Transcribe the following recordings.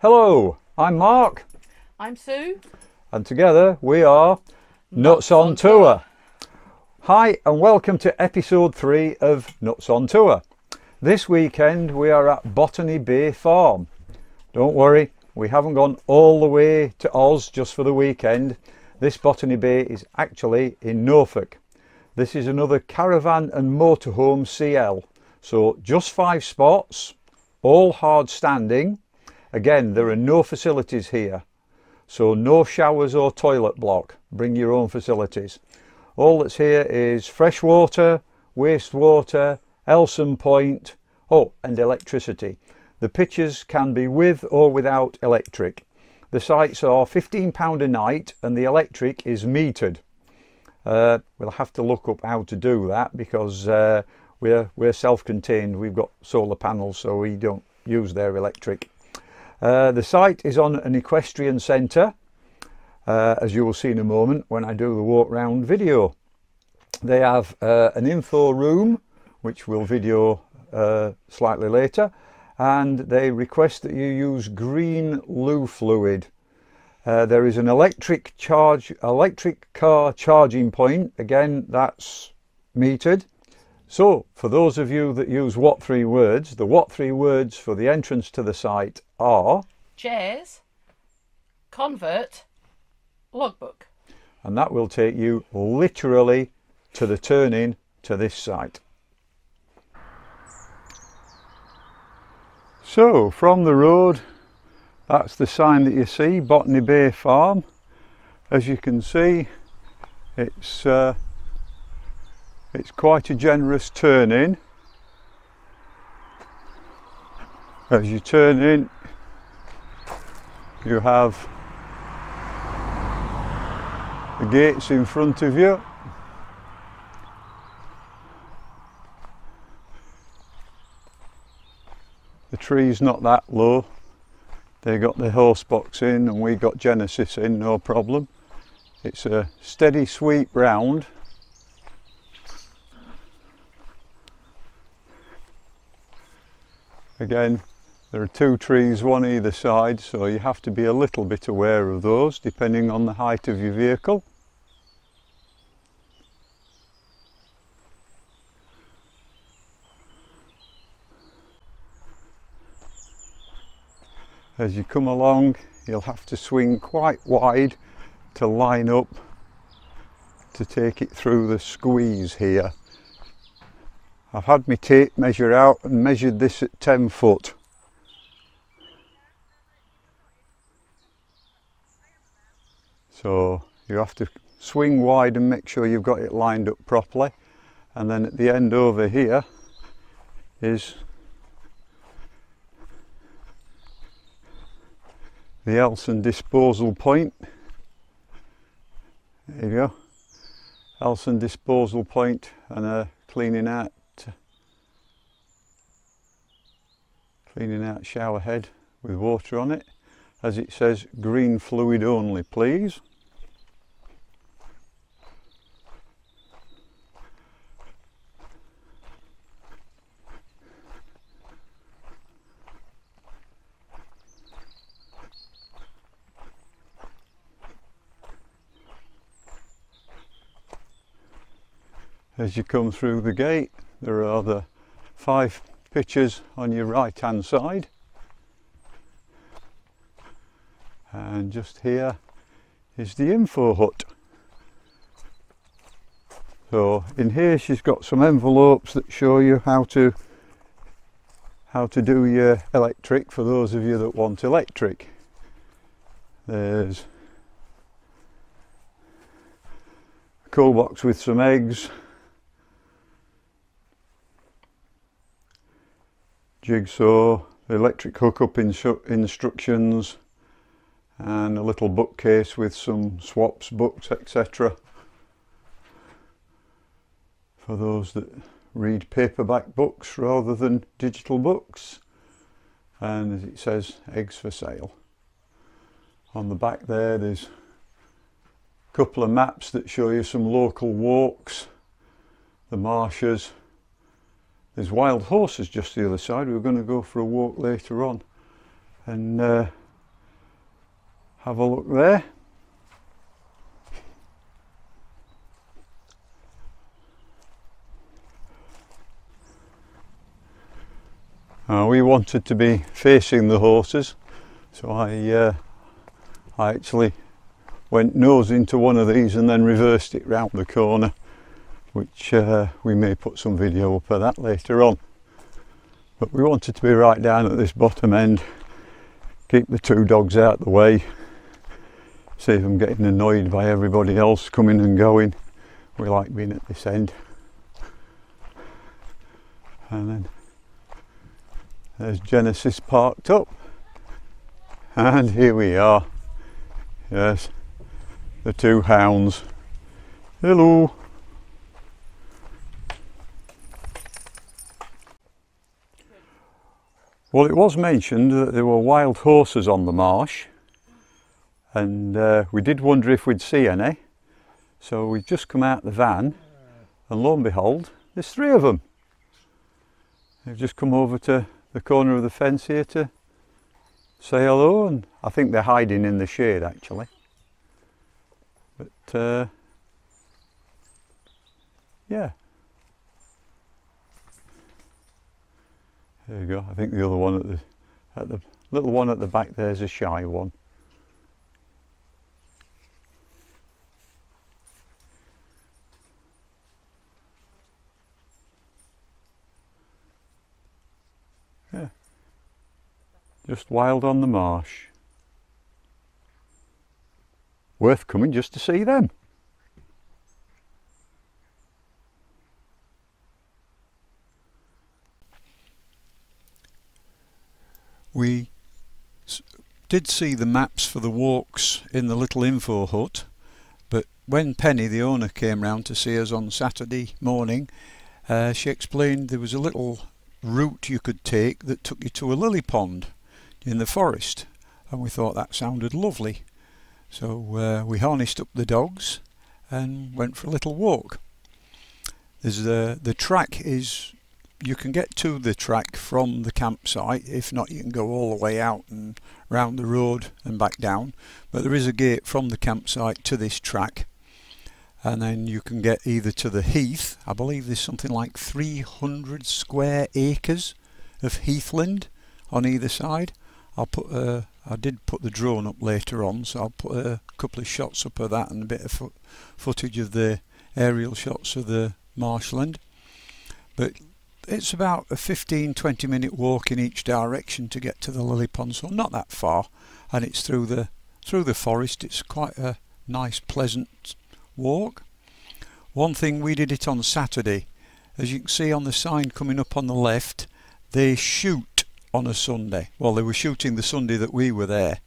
Hello, I'm Mark, I'm Sue. and together we are Nuts on Tour. Hi and welcome to episode 3 of Nuts on Tour. This weekend we are at Botany Bay Farm. Don't worry, we haven't gone all the way to Oz just for the weekend. This Botany Bay is actually in Norfolk. This is another caravan and motorhome CL. So just 5 spots, all hard standing. Again, there are no facilities here. So no showers or toilet block. Bring your own facilities. All that's here is fresh water, wastewater, Elson Point, and electricity. The pitches can be with or without electric. The sites are £15 a night and the electric is metered. We'll have to look up how to do that because we're self-contained. We've got solar panels, so we don't use their electric. The site is on an equestrian centre, as you will see in a moment when I do the walk round video. They have an info room, which we'll video slightly later, and they request that you use green loo fluid. There is an electric car charging point. Again, that's metered. So for those of you that use what 3 words, the what 3 words for the entrance to the site are Chairs, convert, logbook. And that will take you literally to the turn-in to this site. So from the road, that's the sign that you see, Botany Bay Farm. As you can see, it's quite a generous turn-in. As you turn in, you have the gates in front of you. The tree's not that low. They got the horse box in and we got Genesis in, no problem. It's a steady sweep round. Again, there are 2 trees, one either side, so you have to be a little bit aware of those depending on the height of your vehicle. As you come along, you'll have to swing quite wide to line up to take it through the squeeze here. I've had my tape measure out and measured this at 10 foot. So you have to swing wide and make sure you've got it lined up properly. And then at the end over here is the Elson disposal point. There you go. Elson disposal point and a cleaning out shower head with water on it. As it says, green fluid only, please. As you come through the gate, there are the 5 pitches on your right hand side, and just here is the info hut. So in here she's got some envelopes that show you how to do your electric for those of you that want electric. There's a coal box with some eggs, jigsaw, the electric hookup instructions, and a little bookcase with some swaps, books, etc. for those that read paperback books rather than digital books. And as it says, eggs for sale. On the back there's a couple of maps that show you some local walks, the marshes. There's wild horses just the other side. We're going to go for a walk later on, and have a look there. We wanted to be facing the horses, so I actually went nose into one of these and then reversed it round the corner, which we may put some video up of that later on. But we wanted to be right down at this bottom end, keep the two dogs out the way, save them getting annoyed by everybody else coming and going. We like being at this end. And then there's Genesis parked up, and here we are. Yes, the two hounds. Hello. Well, it was mentioned that there were wild horses on the marsh, and we did wonder if we'd see any. So we've just come out the van, and lo and behold, there's three of them. They've just come over to the corner of the fence here to say hello, and I think they're hiding in the shade actually. But yeah, there you go. I think the other one at the little one at the back there's a shy one. Yeah, just wild on the marsh. Worth coming just to see them. We did see the maps for the walks in the little info hut, but when Penny, the owner, came round to see us on Saturday morning, she explained there was a little route you could take that took you to a lily pond in the forest, and we thought that sounded lovely. So we harnessed up the dogs and went for a little walk. There's the track is, you can get to the track from the campsite. If not, you can go all the way out and round the road and back down. But there is a gate from the campsite to this track, and then you can get either to the heath. I believe there's something like 300 square acres of heathland on either side. I did put the drone up later on, so I'll put a couple of shots up of that and a bit of footage of the aerial shots of the marshland. But it's about a 15-20 minute walk in each direction to get to the lily pond, so not that far, and it's through the forest. It's quite a nice, pleasant walk. One thing, we did it on Saturday. As you can see on the sign coming up on the left, they shoot on a Sunday. Well, they were shooting the Sunday that we were there,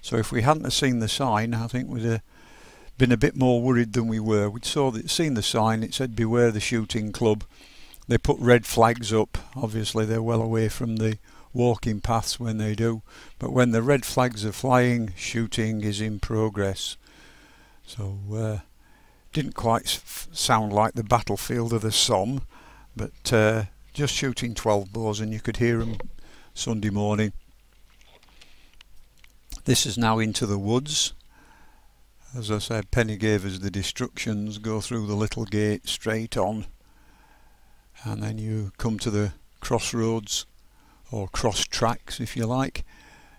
so if we hadn't have seen the sign, I think we'd have been a bit more worried than we were. We'd seen the sign, it said beware the shooting club. They put red flags up. Obviously they're well away from the walking paths when they do, but when the red flags are flying, shooting is in progress. So didn't quite sound like the battlefield of the Somme, but just shooting 12 bows, and you could hear them Sunday morning. This is now into the woods. As I said, Penny gave us the instructions. Go through the little gate straight on, and then you come to the crossroads, or cross tracks if you like.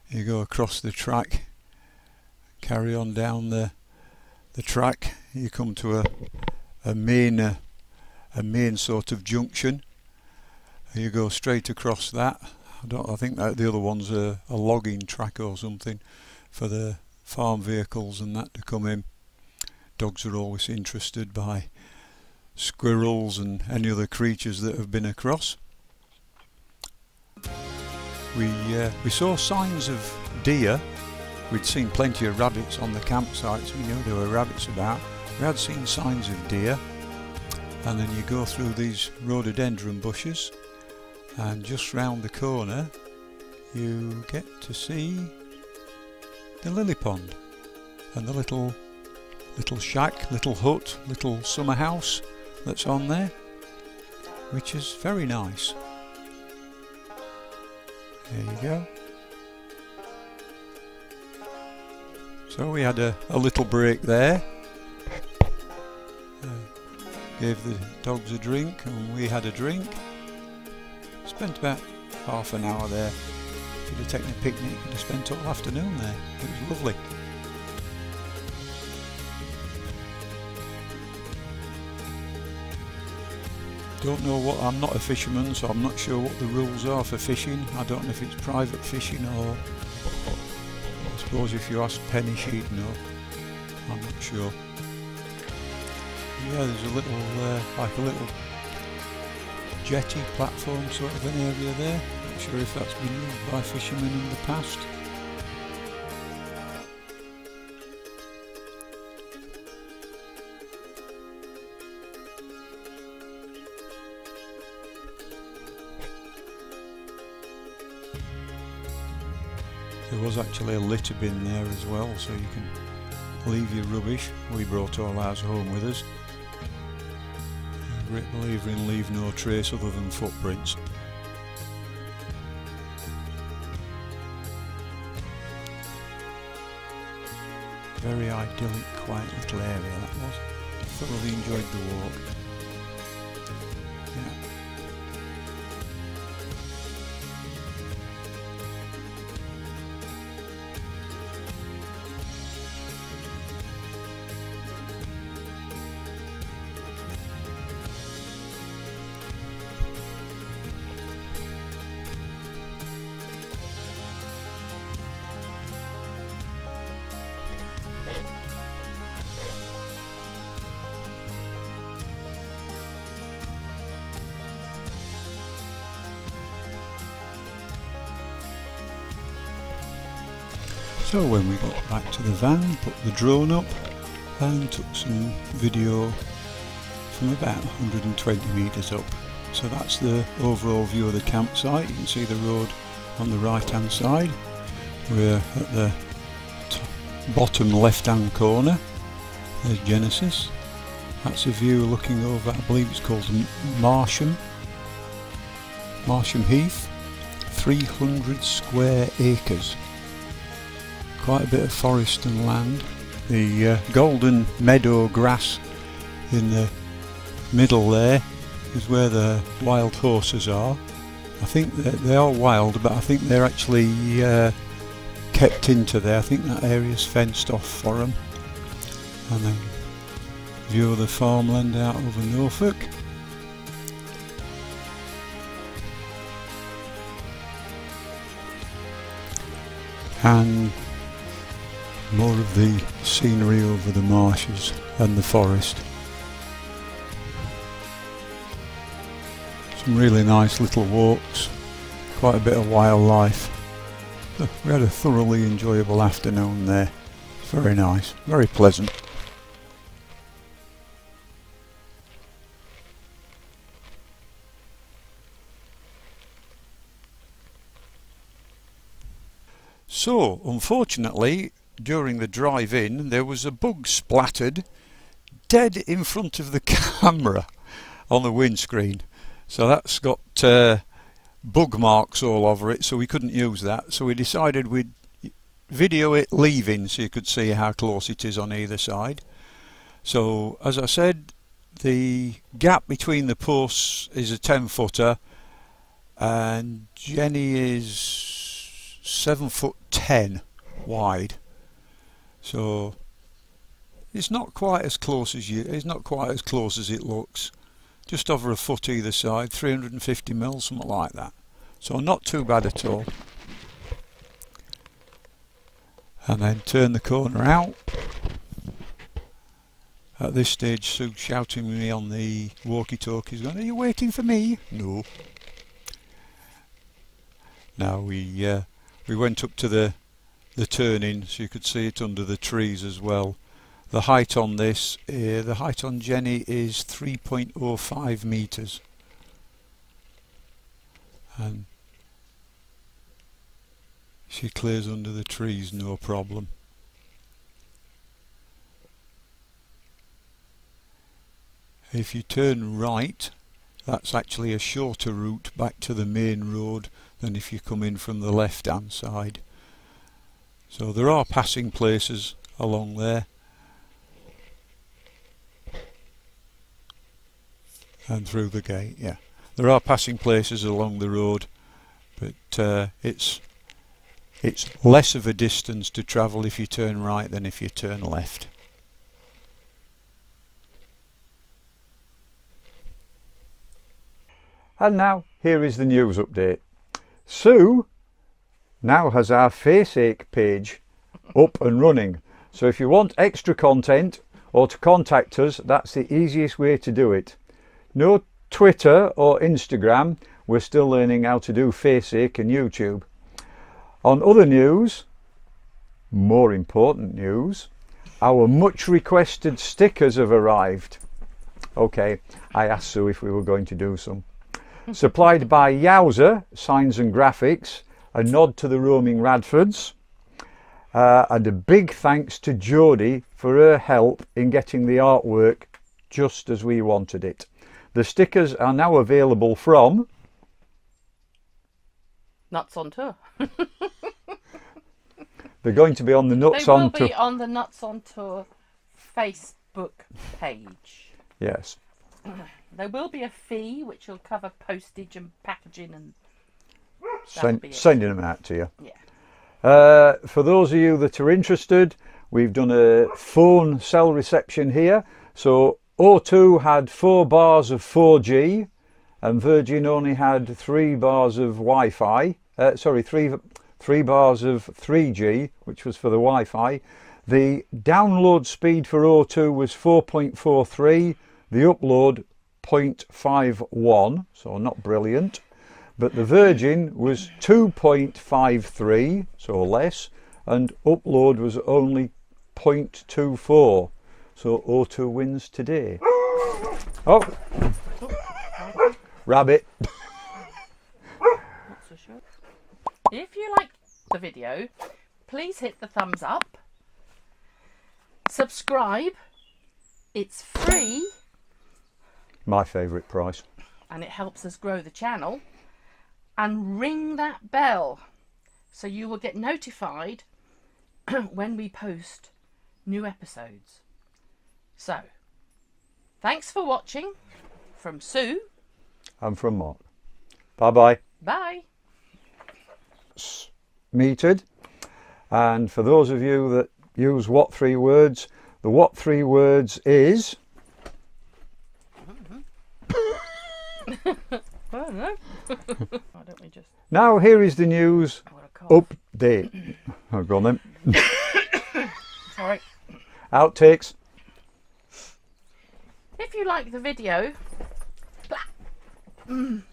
You go across the track, carry on down the track, you come to a main sort of junction. You go straight across that. I think that the other one's a logging track or something for the farm vehicles and that to come in. Dogs are always interested by squirrels and any other creatures that have been across. We saw signs of deer. We'd seen plenty of rabbits on the campsite, so we knew there were rabbits about. We had seen signs of deer, and then you go through these rhododendron bushes, and just round the corner you get to see the lily pond and the little shack, little hut, little summer house that's on there, which is very nice. There you go. So we had a little break there. Gave the dogs a drink and we had a drink. Spent about half an hour there. If you'd have taken a picnic, you'd have spent all afternoon there. It was lovely. Don't know what, I'm not a fisherman, so I'm not sure what the rules are for fishing. I don't know if it's private fishing or, I suppose if you ask Penny she'd know. I'm not sure. Yeah, there's a little, like a little jetty platform sort of an area there. Not sure if that's been used by fishermen in the past. There was actually a litter bin there as well, so you can leave your rubbish. We brought all ours home with us. I'm a great believer in leave no trace other than footprints. Very idyllic, quiet little area that was. Thoroughly enjoyed the walk. Yeah. So when we got back to the van, put the drone up and took some video from about 120 metres up. So that's the overall view of the campsite. You can see the road on the right hand side. We're at the bottom left hand corner. There's Genesis. That's a view looking over, I believe it's called Marsham Heath. 300 square acres. Quite a bit of forest and land. The golden meadow grass in the middle there is where the wild horses are. I think they are wild, but I think they're actually kept into there. I think that area's fenced off for them. And then view of the farmland out over Norfolk. And more of the scenery over the marshes and the forest. Some really nice little walks, quite a bit of wildlife. We had a thoroughly enjoyable afternoon there. Very nice, very pleasant. So, unfortunately, during the drive-in there was a bug splattered dead in front of the camera on the windscreen. So that's got bug marks all over it, so we couldn't use that. So we decided we'd video it leaving so you could see how close it is on either side. So as I said, the gap between the posts is a 10-footer and Jenny is 7'10" wide. So it's not quite as close as it looks. Just over a foot either side, 350 mils, something like that. So not too bad at all. And then turn the corner out. At this stage, Sue's shouting at me on the walkie-talkies, going, "Are you waiting for me?" No. Now we went up to the turning so you could see it under the trees as well. The height on this, the height on Jenny is 3.05 metres. And she clears under the trees no problem. If you turn right, that's actually a shorter route back to the main road than if you come in from the left hand side. So there are passing places along there. And through the gate, yeah. There are passing places along the road, but it's less of a distance to travel if you turn right than if you turn left. And now, here is the news update. Sue now has our Faceache page up and running. So if you want extra content or to contact us, that's the easiest way to do it. No Twitter or Instagram. We're still learning how to do Faceache and YouTube. On other news, more important news, our much requested stickers have arrived. Okay, I asked Sue if we were going to do some. Supplied by Yowza Signs and Graphics, a nod to the roaming Radfords, and a big thanks to Jodie for her help in getting the artwork just as we wanted it. The stickers are now available from Nuts on Tour. They're going to be on the Nuts on Tour. They will be on the Nuts on Tour Facebook page. Yes. There will be a fee which will cover postage and packaging and Sending them out to you. Yeah. For those of you that are interested, we've done a phone cell reception here. So O2 had 4 bars of 4G and Virgin only had 3 bars of Wi-Fi. Sorry, 3 bars of 3G, which was for the Wi-Fi. The download speed for O2 was 4.43, the upload 0.51, so not brilliant. But the Virgin was 2.53, so less, and upload was only 0.24. So O2 wins today. Oh, rabbit. Not so sure. If you like the video, please hit the thumbs up. Subscribe. It's free. My favourite price. And it helps us grow the channel. And ring that bell so you will get notified when we post new episodes. So, thanks for watching from Sue. And from Mark. Bye-bye. Bye. Metered. And for those of you that use what 3 words, the what 3 words is... I don't know. Why don't we just... Now here is the news update. Oh, go on then. Sorry. Outtakes. If you like the video... In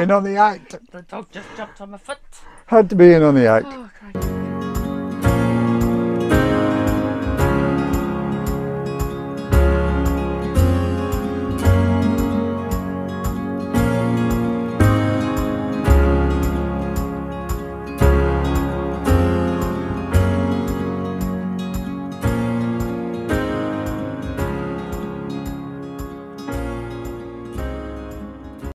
on the act. The dog just jumped on my foot. Had to be in on the act. Oh, Christ.